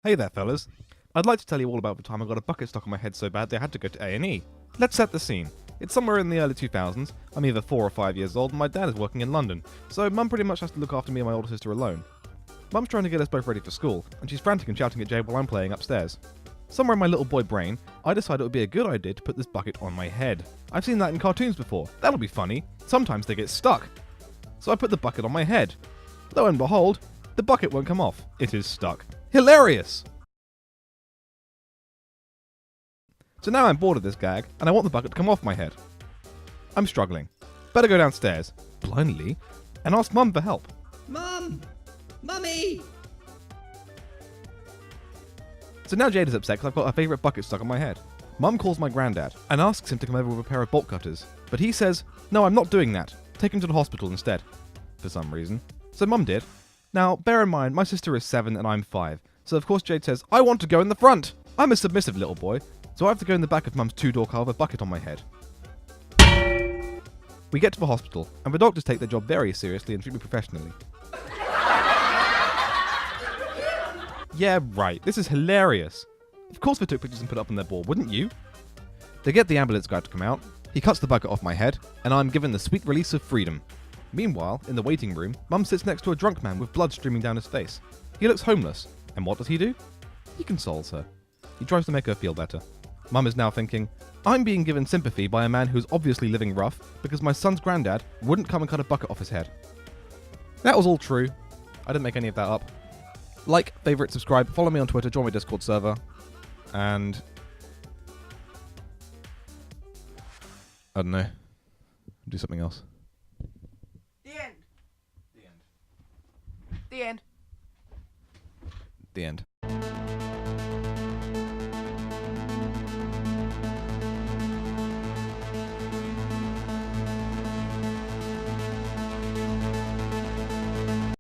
Hey there, fellas. I'd like to tell you all about the time I got a bucket stuck on my head so bad they had to go to A&E. Let's set the scene. It's somewhere in the early 2000s. I'm either 4 or 5 years old and my dad is working in London, so Mum pretty much has to look after me and my older sister alone. Mum's trying to get us both ready for school, and she's frantic and shouting at Jade while I'm playing upstairs. Somewhere in my little boy brain, I decided it would be a good idea to put this bucket on my head. I've seen that in cartoons before. That'll be funny. Sometimes they get stuck. So I put the bucket on my head. Lo and behold, the bucket won't come off. It is stuck. Hilarious! So now I'm bored of this gag, and I want the bucket to come off my head. I'm struggling. Better go downstairs, blindly, and ask Mum for help. Mum! Mummy! So now Jade is upset because I've got her favourite bucket stuck on my head. Mum calls my granddad and asks him to come over with a pair of bolt cutters. But he says, no, I'm not doing that. Take him to the hospital instead. For some reason. So Mum did. Now, bear in mind, my sister is 7 and I'm 5. So of course Jade says, I want to go in the front. I'm a submissive little boy, so I have to go in the back of Mum's 2-door car with a bucket on my head. We get to the hospital, and the doctors take their job very seriously and treat me professionally. Yeah, right, this is hilarious. Of course they took pictures and put it up on their board, wouldn't you? They get the ambulance guy to come out, he cuts the bucket off my head, and I'm given the sweet release of freedom. Meanwhile, in the waiting room, Mum sits next to a drunk man with blood streaming down his face. He looks homeless, and what does he do? He consoles her. He tries to make her feel better. Mum is now thinking, I'm being given sympathy by a man who's obviously living rough because my son's granddad wouldn't come and cut a bucket off his head. That was all true. I didn't make any of that up. Like, favourite, subscribe, follow me on Twitter, join my Discord server, and I don't know. Do something else. The end. The end. The end. The end.